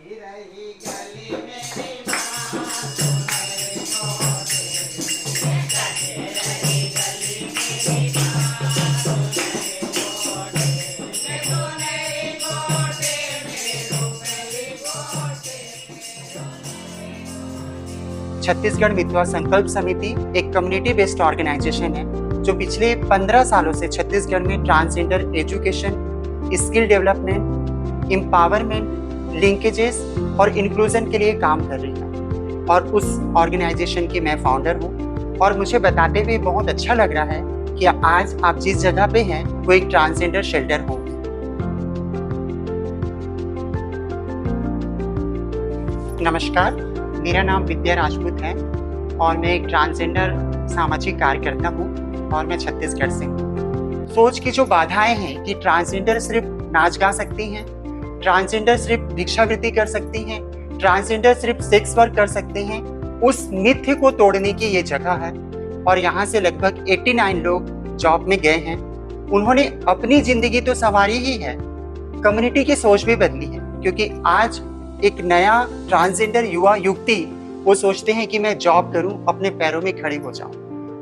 छत्तीसगढ़ विधवा संकल्प समिति एक कम्युनिटी बेस्ड ऑर्गेनाइजेशन है जो पिछले 15 सालों से छत्तीसगढ़ में transgender education, skill development, empowerment, linkages और इंक्लूजन के लिए काम कर रही है। और उस ऑर्गेनाइजेशन की मैं फाउंडर हूँ। और मुझे बताते हुए बहुत अच्छा लग रहा है कि आज आप जिस जगह पे हैं वो एक ट्रांसजेंडर शेल्टर होम है। नमस्कार, मेरा नाम विद्या राजपूत है और मैं एक ट्रांसजेंडर सामाजिक कार्यकर्ता हूँ और मैं छत्तीसगढ़ से हूँ। सोच की जो बाधाएं हैं कि ट्रांसजेंडर सिर्फ नाच गा सकती हैं, ट्रांसजेंडर सिर्फ भिक्षावृत्ति कर सकती हैं, ट्रांसजेंडर सिर्फ सेक्स वर्क कर सकते हैं, उस मिथ्य को तोड़ने की ये जगह है। और यहाँ से लगभग 89 लोग जॉब में गए हैं। उन्होंने अपनी जिंदगी तो संवारी ही है, कम्युनिटी की सोच भी बदली है। क्योंकि आज एक नया ट्रांसजेंडर युवा युवती वो सोचते हैं कि मैं जॉब करूं, अपने पैरों में खड़े हो जाऊं।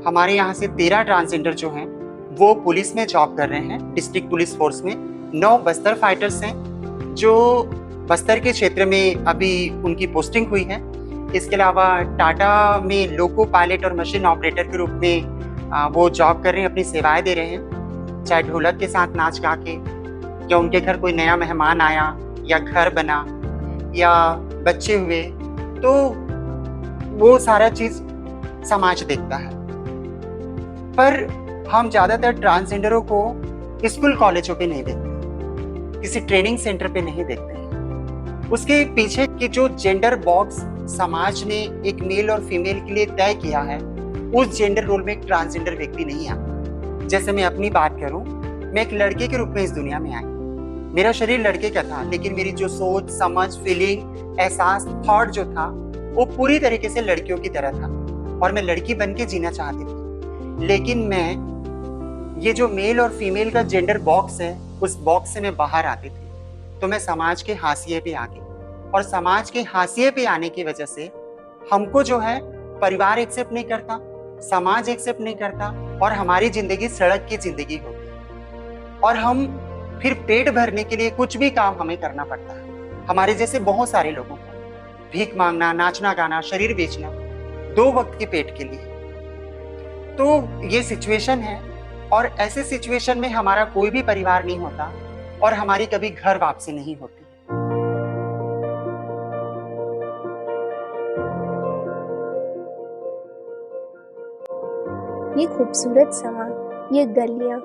हमारे यहाँ से 13 ट्रांसजेंडर जो हैं वो पुलिस में जॉब कर रहे हैं, डिस्ट्रिक्ट पुलिस फोर्स में। 9 बस्तर फाइटर्स हैं जो बस्तर के क्षेत्र में अभी उनकी पोस्टिंग हुई है। इसके अलावा टाटा में लोको पायलट और मशीन ऑपरेटर के रूप में वो जॉब कर रहे हैं, अपनी सेवाएं दे रहे हैं। चाहे ढोलक के साथ नाच गा के, या उनके घर कोई नया मेहमान आया, या घर बना, या बच्चे हुए, तो वो सारा चीज समाज देखता है। पर हम ज्यादातर ट्रांसजेंडरों को स्कूल कॉलेजों पे नहीं देखते, किसी ट्रेनिंग सेंटर पे नहीं देखते। उसके पीछे की जो जेंडर बॉक्स समाज ने एक मेल और फीमेल के लिए तय किया है, उस जेंडर रोल में एक ट्रांसजेंडर व्यक्ति नहीं आता। जैसे मैं अपनी बात करूं, मैं एक लड़के के रूप में इस दुनिया में आई। मेरा शरीर लड़के का था, लेकिन मेरी जो सोच, समझ, फीलिंग, एहसास, थॉट जो था वो पूरी तरीके से लड़कियों की तरह था और मैं लड़की बन के जीना चाहती थी। लेकिन मैं ये जो मेल और फीमेल का जेंडर बॉक्स है, उस बॉक्स से मैं बाहर आती थी, तो मैं समाज के हाशिए पे आ गई। और समाज के हाशिए पे आने की वजह से हमको जो है परिवार एक्सेप्ट नहीं करता, समाज एक्सेप्ट नहीं करता, और हमारी जिंदगी सड़क की जिंदगी होती है। और हम फिर पेट भरने के लिए कुछ भी काम हमें करना पड़ता है। हमारे जैसे बहुत सारे लोगों को भीख मांगना, नाचना गाना, शरीर बेचना, 2 वक्त के पेट के लिए। तो ये सिचुएशन है, और ऐसे सिचुएशन में हमारा कोई भी परिवार नहीं होता और हमारी कभी घर वापसी नहीं होती। ये खूबसूरत समा, ये गलियां,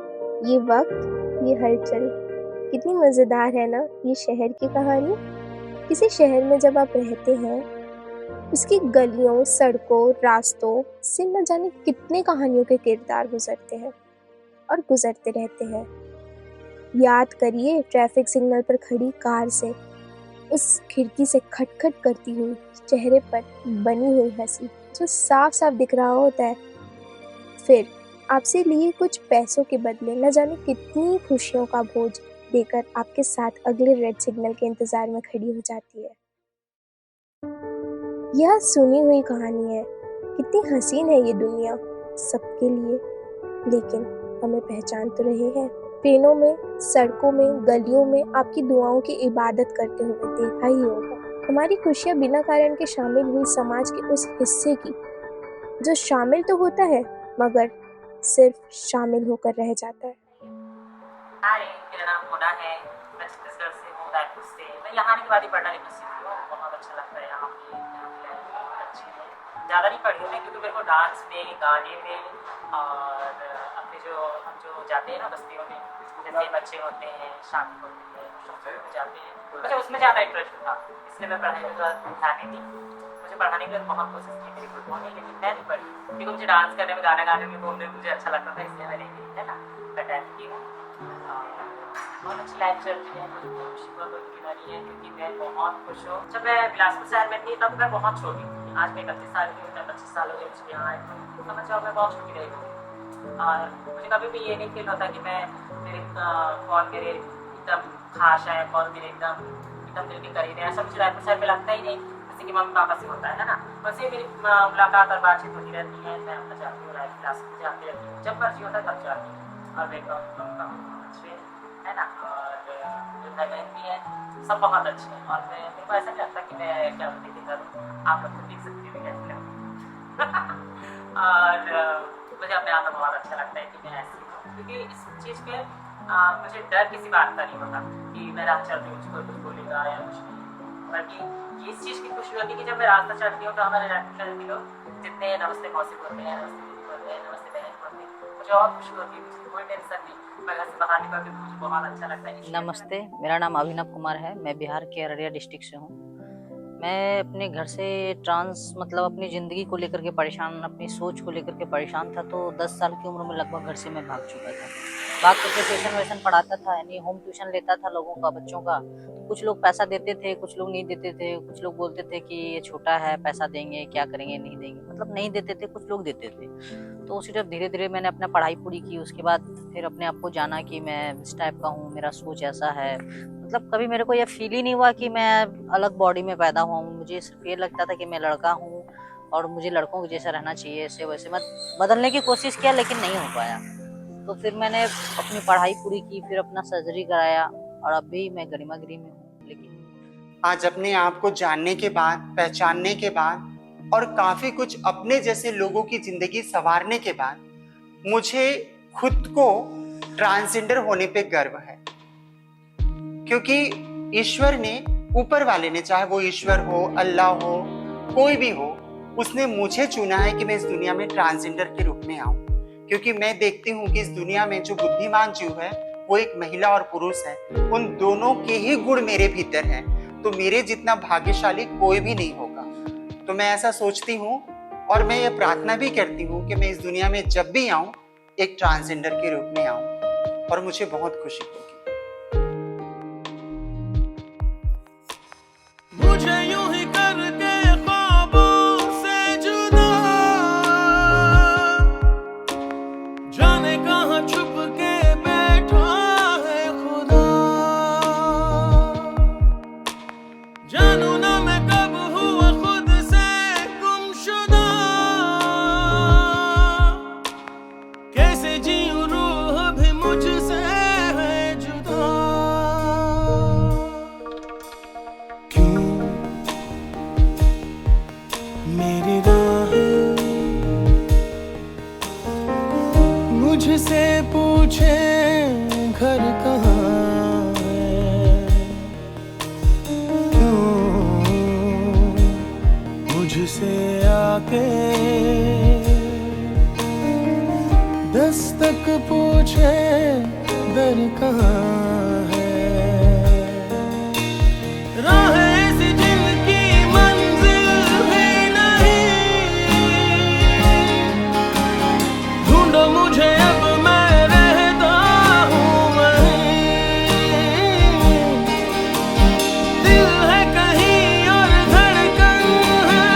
ये वक्त, ये हलचल, कितनी मज़ेदार है ना ये शहर की कहानी। किसी शहर में जब आप रहते हैं, उसकी गलियों, सड़कों, रास्तों से न जाने कितने कहानियों के किरदार गुजरते हैं और गुजरते रहते हैं। याद करिए ट्रैफिक सिग्नल पर खड़ी कार से उस खिड़की से खटखट करती हुई चेहरे पर बनी हुई हंसी जो साफ साफ दिख रहा होता है। फिर आपसे लिए कुछ पैसों के बदले न जाने कितनी खुशियों का बोझ देकर आपके साथ अगले रेड सिग्नल के इंतजार में खड़ी हो जाती है। यह सुनी हुई कहानी है, कितनी हसीन है ये दुनिया सबके लिए, लेकिन हमें पहचान तो रहे हैं। ट्रेनों में, सड़कों में, गलियों में आपकी दुआओं की इबादत करते हुए देखा ही होगा। हमारी खुशियाँ बिना कारण के शामिल हुई समाज के उस हिस्से की जो शामिल तो होता है मगर सिर्फ शामिल होकर रह जाता है। हाय, मेरा नाम मोना है। मैं छत्तीसगढ़ से हूँ, रायपुर से। मैं यहाँ आने के बाद ही पढ़ना लिखना सीखी हूँ। बहुत अच्छा लगता है यहाँ पे लाइफ बहुत अच्छी है। ज़्यादा नहीं पढ़ी हूँ मैं, क्योंकि मेरे को डांस में, गाने में और अपने हम जो जाते हैं ना बस्तियों में, जैसे बच्चे होते हैं, शादी होती है, सब जाते हैं, मुझे उसमें ज़्यादा इंटरेस्ट था। इसलिए मैं पढ़ाई में ध्यान नहीं दी। मुझे पढ़ाने की बहुत कोशिश की मेरी खुद होने, लेकिन मैं नहीं पढ़ी, क्योंकि मुझे डांस करने में, गाना गाने में, घूमने में मुझे अच्छा लगता था। इसलिए मैं नहीं की, है ना, अटेंड की हूँ। बहुत अच्छी लाइफ चल रही है, मुझे खुशी है, क्योंकि मैं बहुत खुश हूँ। जब मैं बिलासपुर शहर में थी तब मैं बहुत छोटी थी। आज मैं 31 साल की हूँ, 25 साल हो गए मुझे यहाँ आए, तो समझ जाओ मैं बहुत छोटी रही हूँ। और मुझे कभी भी ये नहीं फील होता कि मैं कौन मेरे एकदम खास है, कौन मेरे एकदम एकदम दिल के करीब है, ऐसा मुझे रायपुर शहर में लगता ही नहीं जैसे कि मम्मी पापा से होता है ना। वैसे मेरी मुलाकात और बातचीत होती रहती है, मैं अपना जाती हूँ, रायपुर क्लास में जाती रहती हूँ, जब मर्जी होता है तब जाती हूँ। और मेरे अच्छे है ना, और मेरे भाई बहन भी है, सब बहुत अच्छे हैं। और मैं मेरे को ऐसा नहीं लगता कि मैं क्या बोलते थे करूँ, आप लोग तो देख सकते हो कैसे लगती और मुझे अपने आप में बहुत अच्छा लगता है कि मैं ऐसी हूँ, क्योंकि इस चीज़ पे मुझे डर किसी बात का नहीं होता कि मैं राह चल रही हूँ मुझको कुछ बोलेगा या कुछ नहीं, बल्कि इस चीज़ की खुशी होती है कि जब मैं रास्ता चलती हूँ तो हमारे रास्ते के लोग जितने नमस्ते मौसी बोलते हैं, नमस्ते दीदी बोलते हैं, नमस्ते बहन बोलते हैं, मुझे और खुशी होती है, मुझे कोई टेंशन नहीं, मैं घर से बाहर निकलती हूँ मुझे बहुत अच्छा लगता है। नमस्ते, मेरा नाम अभिनव कुमार है। मैं बिहार के अररिया डिस्ट्रिक्ट से हूँ। मैं अपने घर से मतलब अपनी ज़िंदगी को लेकर के परेशान, अपनी सोच को लेकर के परेशान था। तो 10 साल की उम्र में लगभग घर से मैं भाग चुका था। भाग करके ट्यूशन वेशन पढ़ाता था, यानी होम ट्यूशन लेता था लोगों का, बच्चों का। कुछ लोग पैसा देते थे, कुछ लोग नहीं देते थे, कुछ लोग बोलते थे कि ये छोटा है, पैसा देंगे, क्या करेंगे, नहीं देंगे, मतलब नहीं देते थे, कुछ लोग देते थे। तो उसी तरह धीरे धीरे मैंने अपना पढ़ाई पूरी की। उसके बाद फिर अपने आप को जाना कि मैं इस टाइप का हूँ, मेरा सोच ऐसा है। मतलब कभी मेरे को ये फील ही नहीं हुआ कि मैं अलग बॉडी में पैदा हुआ हूँ। मुझे सिर्फ ये लगता था कि मैं लड़का हूँ और मुझे लड़कों के जैसा रहना चाहिए, ऐसे वैसे। मैं बदलने की कोशिश किया लेकिन नहीं हो पाया। तो फिर मैंने अपनी पढ़ाई पूरी की, फिर अपना सर्जरी कराया और अब भी मैं गरिमागिरी में हूँ। लेकिन आज अपने आप को जानने के बाद, पहचानने के बाद और काफी कुछ अपने जैसे लोगों की जिंदगी संवारने के बाद मुझे खुद को ट्रांसजेंडर होने पे गर्व है, क्योंकि ईश्वर ने, ऊपर वाले ने, चाहे वो ईश्वर हो, अल्लाह हो, कोई भी हो, उसने मुझे चुना है कि मैं इस दुनिया में ट्रांसजेंडर के रूप में आऊं। क्योंकि मैं देखती हूँ कि इस दुनिया में जो बुद्धिमान जीव है वो एक महिला और पुरुष है, उन दोनों के ही गुण मेरे भीतर हैं। तो मेरे जितना भाग्यशाली कोई भी नहीं होगा। तो मैं ऐसा सोचती हूँ और मैं ये प्रार्थना भी करती हूँ कि मैं इस दुनिया में जब भी आऊँ एक ट्रांसजेंडर के रूप में आऊँ और मुझे बहुत खुशी होगी। मुझे यूं ही करके ख्वाबों से जुदा, जाने कहाँ छुप के बैठा है खुदा। जानू ना मैं कब हुआ खुद से गुमशुदा, कैसे जीऊं रूह भी मुझसे है जुदा। क्यों मेरी राहें मुझसे पूछे घर कहाँ है। क्यों मुझसे आके दस्तक पूछे दर कहाँ है। राहें ऐसी जिनकी मंजिल भी नहीं, ढूंढो मुझे अब मैं रहता हूँ वहीं। दिल है कहीं और धड़कन है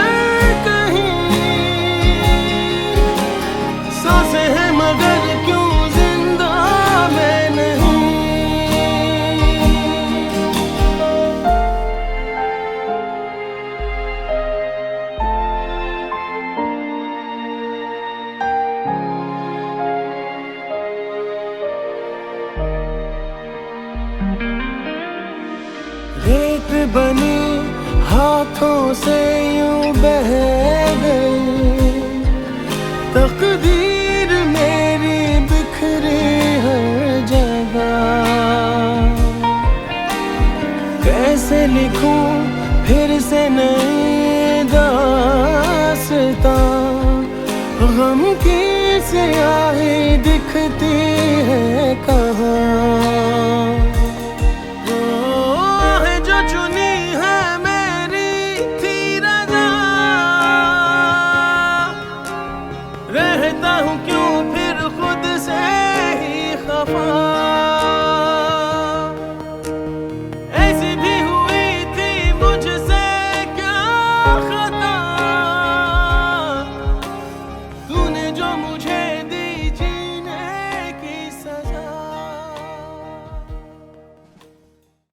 कहीं, सांसें हैं मगर क्यों जिंदा मैं नहीं। रेत बनी हाथों से यूं बह गई, तकदीर मेरी बिखरी हर जगह। कैसे लिखूं फिर से नई दास्तां, गम की स्याही दिखती है कहाँ। जो चुनी